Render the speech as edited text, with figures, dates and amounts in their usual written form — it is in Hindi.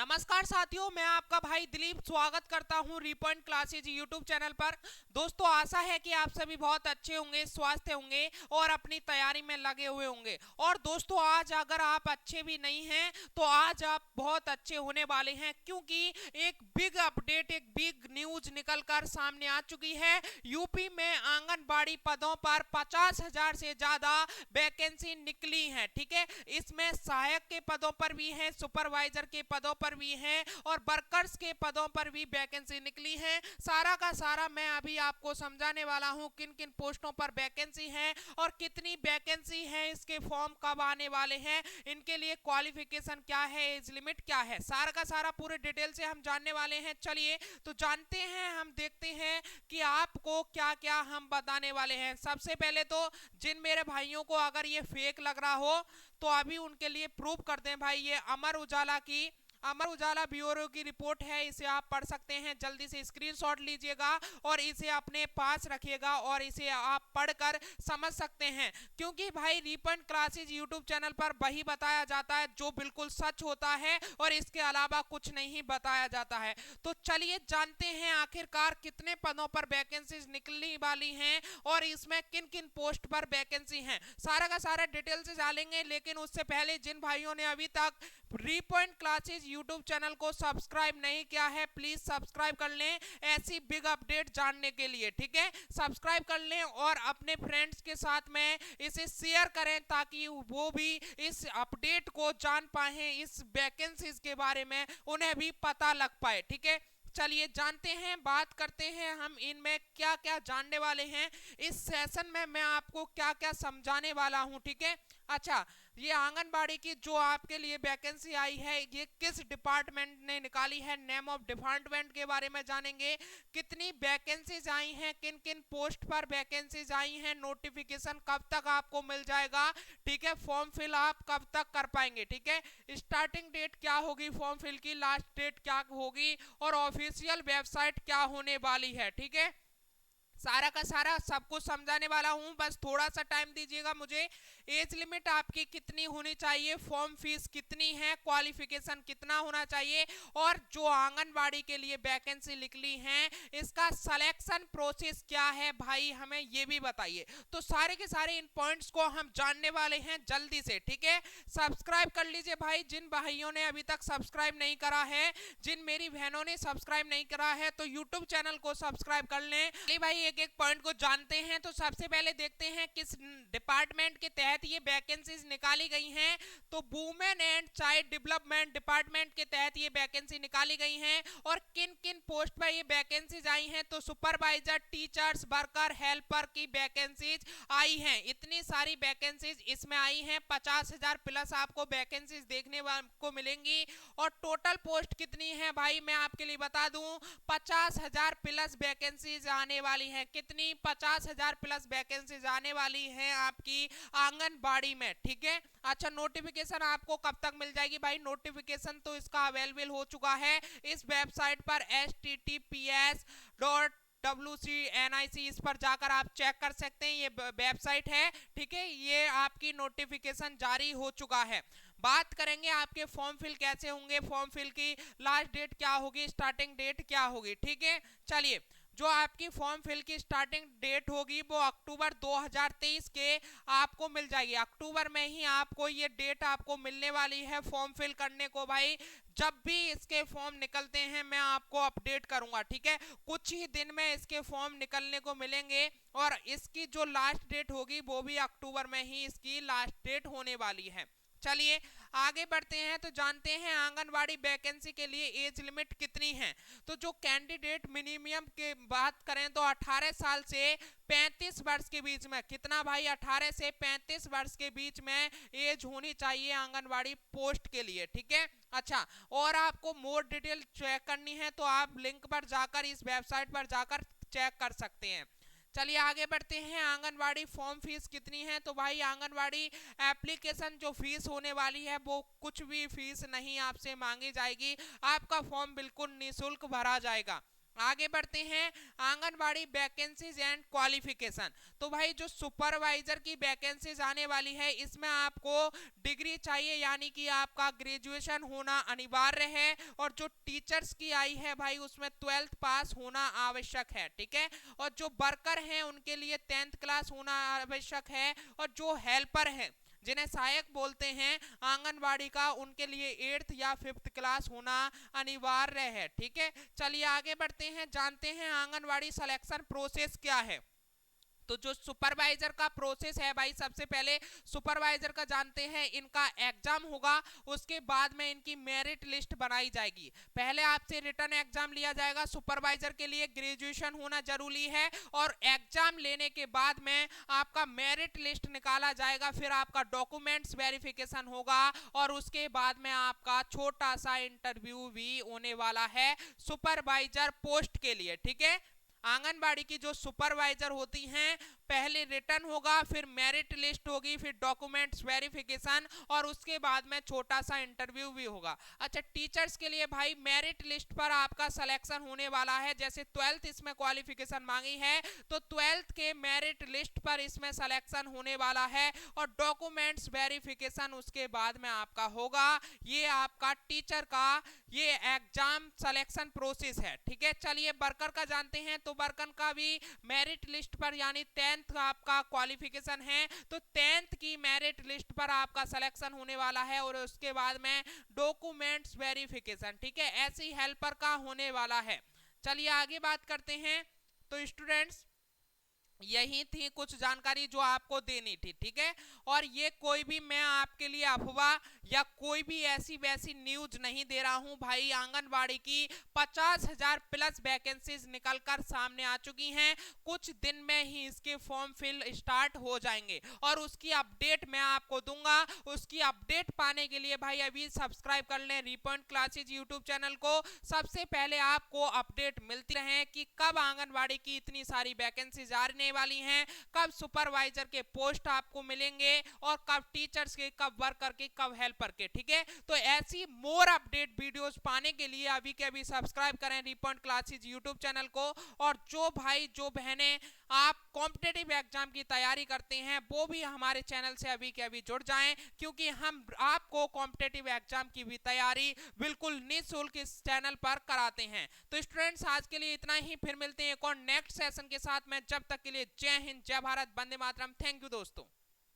नमस्कार साथियों, मैं आपका भाई दिलीप स्वागत करता हूं रीपॉइंट क्लासेज यूट्यूब चैनल पर। दोस्तों, आशा है कि आप सभी बहुत अच्छे होंगे, स्वस्थ होंगे और अपनी तैयारी में लगे हुए होंगे। और दोस्तों, आज अगर आप अच्छे भी नहीं हैं तो आज आप बहुत अच्छे होने वाले हैं, क्योंकि एक बिग अपडेट, एक बिग न्यूज निकल कर सामने आ चुकी है। यूपी में आंगनबाड़ी पदों पर 50,000 से ज्यादा वैकेंसी निकली है। ठीक है, इसमें सहायक के पदों पर भी है, सुपरवाइजर के पदों पर भी है और वर्कर्स के पदों पर भी वैकेंसी निकली है। सारा का सारा मैं अभी आपको समझाने वाला हूं किन किन पोस्टों पर वैकेंसी है और कितनी वैकेंसी है, इसके फॉर्म कब आने वाले हैं, इनके लिए क्वालिफिकेशन क्या है, एज लिमिट क्या है, सारा का सारा पूरे डिटेल से हम जानने वाले हैं। चलिए तो जानते हैं, हम देखते हैं कि आपको क्या क्या हम बताने वाले हैं। सबसे पहले तो जिन मेरे भाइयों को अगर ये फेक लग रहा हो तो अभी उनके लिए प्रूफ कर दें भाई। ये अमर उजाला ब्यूरो की रिपोर्ट है, इसे आप पढ़ सकते हैं। जल्दी से स्क्रीनशॉट लीजिएगा और इसे अपने पास रखिएगा और इसे आप पढ़कर समझ सकते हैं, क्योंकि भाई रीपॉइंट क्लासेज यूट्यूब चैनल पर वही बताया जाता है जो बिल्कुल सच होता है और इसके अलावा कुछ नहीं बताया जाता है। तो चलिए जानते हैं आखिरकार कितने पदों पर वैकेंसीज निकलने वाली हैं और इसमें किन किन पोस्ट पर वैकेंसी हैं। सारा का सारा डिटेल से जानेंगे, लेकिन उससे पहले जिन भाइयों ने अभी तक रीपॉइंट क्लासेज यूट्यूब चैनल को सब्सक्राइब नहीं किया है, प्लीज सब्सक्राइब कर लें ऐसी बिग अपडेट जानने के लिए। ठीक है, सब्सक्राइब कर लें और अपने फ्रेंड्स के साथ में इसे शेयर करें ताकि वो भी इस अपडेट को जान पाए, इस वैकेंसीज के बारे में उन्हें भी पता लग पाए। ठीक है, चलिए जानते हैं, बात करते हैं हम इनमें क्या क्या जानने वाले हैं। इस सेशन में मैं आपको क्या क्या समझाने वाला हूं। ठीक है, अच्छा, ये आंगनबाड़ी की जो आपके लिए वैकेंसी आई है, ये किस डिपार्टमेंट ने निकाली है, नेम ऑफ डिपार्टमेंट के बारे में जानेंगे। कितनी वैकेंसीज आई हैं, किन किन पोस्ट पर वैकेंसीज आई हैं, नोटिफिकेशन कब तक आपको मिल जाएगा। ठीक है, फॉर्म फिल आप कब तक कर पाएंगे। ठीक है, स्टार्टिंग डेट क्या होगी फॉर्म फिल की, लास्ट डेट क्या होगी और ऑफिशियल वेबसाइट क्या होने वाली है। ठीक है, सारा का सारा सब कुछ समझाने वाला हूं, बस थोड़ा सा टाइम दीजिएगा मुझे। एज लिमिट आपकी कितनी होनी चाहिए, फॉर्म फीस कितनी है, क्वालिफिकेशन कितना होना चाहिए और जो आंगनबाड़ी के लिए वैकेंसी निकली है इसका सिलेक्शन प्रोसेस क्या है भाई, हमें ये भी बताइए। तो सारे के सारे इन पॉइंट्स को हम जानने वाले हैं जल्दी से। ठीक है, सब्सक्राइब कर लीजिए भाई, जिन भाइयों ने अभी तक सब्सक्राइब नहीं करा है, जिन मेरी बहनों ने सब्सक्राइब नहीं करा है, तो यूट्यूब चैनल को सब्सक्राइब कर लें। भाई एक एक पॉइंट को जानते हैं। तो सबसे पहले देखते हैं किस डिपार्टमेंट के तहत ये वैकेंसीज निकाली गई हैं। तो women and child development department के तहत ये वैकेंसी निकाली गई हैं और किन किन पोस्ट पर ये वैकेंसीज आई हैं। तो सुपरवाइजर, टीचर्स, वर्कर, हेल्पर की वैकेंसीज आई हैं। इतनी सारी वैकेंसीज इसमें आई हैं, 50,000 प्लस आपको वैकेंसीज देखने को मिलेंगी। और टोटल पोस्ट कितनी है भाई, मैं आपके लिए बता दूं, 50,000 प्लस वैकेंसीज आने वाली है। कितनी, 50,000 प्लस वैकेंसीज आने वाली है आपकी आंगनबाड़ी में। ठीक है, अच्छा, नोटिफिकेशन आपको कब तक मिल जाएगी भाई, नोटिफिकेशन तो इसका अवेलेबल हो चुका है इस वेबसाइट पर, https://wcnic, इस पर जाकर आप चेक कर सकते हैं, ये वेबसाइट है। ठीक है, ये आपकी नोटिफिकेशन जारी हो चुका है। बात करेंगे आपके फॉर्म फिल कैसे होंगे, फॉर्म फिल की लास्ट डेट क्या होगी, स्टार्टिंग डेट क्या होगी। ठीक है, चलिए, जो आपकी फॉर्म फिल की स्टार्टिंग डेट होगी वो अक्टूबर 2023 के आपको मिल जाएगी। अक्टूबर में ही आपको ये डेट आपको मिलने वाली है फॉर्म फिल करने को भाई। जब भी इसके फॉर्म निकलते हैं मैं आपको अपडेट करूंगा। ठीक है, कुछ ही दिन में इसके फॉर्म निकलने को मिलेंगे और इसकी जो लास्ट डेट होगी वो भी अक्टूबर में ही इसकी लास्ट डेट होने वाली है। चलिए आगे बढ़ते हैं, तो जानते हैं आंगनवाड़ी वैकेंसी के लिए एज लिमिट कितनी है। तो जो कैंडिडेट मिनिमम की बात करें तो 18 साल से 35 वर्ष के बीच में, कितना भाई, 18 से 35 वर्ष के बीच में एज होनी चाहिए आंगनवाड़ी पोस्ट के लिए। ठीक है, अच्छा, और आपको मोर डिटेल चेक करनी है तो आप लिंक पर जाकर, इस वेबसाइट पर जाकर चेक कर सकते हैं। चलिए आगे बढ़ते हैं, आंगनवाड़ी फॉर्म फीस कितनी है। तो भाई आंगनवाड़ी एप्लीकेशन जो फीस होने वाली है वो कुछ भी फीस नहीं आपसे मांगी जाएगी, आपका फॉर्म बिल्कुल निःशुल्क भरा जाएगा। आगे बढ़ते हैं, आंगनबाड़ी वैकेंसीज एंड क्वालिफिकेशन। तो भाई जो सुपरवाइजर की वैकेंसीज आने वाली है इसमें आपको डिग्री चाहिए, यानी कि आपका ग्रेजुएशन होना अनिवार्य है। और जो टीचर्स की आई है भाई उसमें 12th पास होना आवश्यक है, ठीक है। और जो वर्कर हैं उनके लिए 10th क्लास होना आवश्यक है। और जो हेल्पर हैं जिन्हें सहायक बोलते हैं आंगनवाड़ी का, उनके लिए 8th या 5th क्लास होना अनिवार्य है, ठीक है। चलिए आगे बढ़ते हैं, जानते हैं आंगनवाड़ी सिलेक्शन प्रोसेस क्या है। तो जो सुपरवाइजर का प्रोसेस है भाई, सबसे पहले सुपरवाइजर का जानते हैं, इनका एग्जाम होगा, उसके बाद में इनकी मेरिट लिस्ट बनाई जाएगी। पहले आपसे रिटन एग्जाम लिया जाएगा, सुपरवाइजर के लिए ग्रेजुएशन होना जरूरी है। और एग्जाम लेने के बाद में आपका मेरिट लिस्ट निकाला जाएगा, फिर आपका डॉक्यूमेंट्स वेरिफिकेशन होगा और उसके बाद में आपका छोटा सा इंटरव्यू भी होने वाला है सुपरवाइजर पोस्ट के लिए, ठीक है। आंगनबाड़ी की जो सुपरवाइजर होती हैं, पहले रिटर्न होगा, फिर मेरिट लिस्ट होगी, फिर डॉक्यूमेंट्स वेरिफिकेशन और उसके बाद में छोटा सा इंटरव्यू भी होगा। अच्छा, टीचर्स के लिए भाई मेरिट लिस्ट पर आपका सिलेक्शन होने वाला है। जैसे 12th इसमें क्वालिफिकेशन मांगी है तो 12th के मेरिट लिस्ट पर इसमें सिलेक्शन होने वाला है और डॉक्यूमेंट्स वेरिफिकेशन उसके बाद में आपका होगा। ये आपका टीचर का ये एग्जाम सिलेक्शन प्रोसेस है, ठीक है। चलिए वर्कर का जानते हैं, तो वर्कर का भी मेरिट लिस्ट पर यानी 10th आपका क्वालिफिकेशन है तो 10th की मेरिट लिस्ट पर आपका सिलेक्शन होने वाला है और उसके बाद में डॉक्यूमेंट्स वेरिफिकेशन, ठीक है। ऐसे ही हेल्पर का होने वाला है। चलिए आगे बात करते हैं। तो स्टूडेंट्स यही थी कुछ जानकारी जो आपको देनी थी, ठीक है। और ये कोई भी मैं आपके लिए अफवाह या कोई भी ऐसी वैसी न्यूज नहीं दे रहा हूं भाई। आंगनबाड़ी की 50,000 प्लस वैकेंसीज निकलकर सामने आ चुकी हैं, कुछ दिन में ही इसके फॉर्म फिल स्टार्ट हो जाएंगे और उसकी अपडेट मैं आपको दूंगा। उसकी अपडेट पाने के लिए भाई अभी सब्सक्राइब कर लें रिपॉइंट क्लासेज यूट्यूब चैनल को। सबसे पहले आपको अपडेट मिलती रहे कि कब आंगनबाड़ी की इतनी सारी वैकेंसीज आने वाली हैं, कब सुपरवाइजर के पोस्ट आपको मिलेंगे और कब टीचर्स के, कब वर्कर के, कब हेल्पर के, ठीक है। तो ऐसी मोर अपडेट वीडियोस पाने के लिए अभी के अभी सब्सक्राइब करें रिपॉइंट क्लासेज यूट्यूब चैनल को। और जो भाई जो बहनें आप कॉम्पिटिटिव एग्जाम की तैयारी करते हैं वो भी हमारे चैनल से अभी के अभी जुड़ जाएं, क्योंकि हम आपको कॉम्पिटिटिव एग्जाम की भी तैयारी बिल्कुल निःशुल्क इस चैनल पर कराते हैं। तो स्टूडेंट्स आज के लिए इतना ही, फिर मिलते हैं एक और नेक्स्ट सेशन के साथ में। जब तक के लिए जय हिंद, जय भारत, वंदे मातरम। थैंक यू दोस्तों।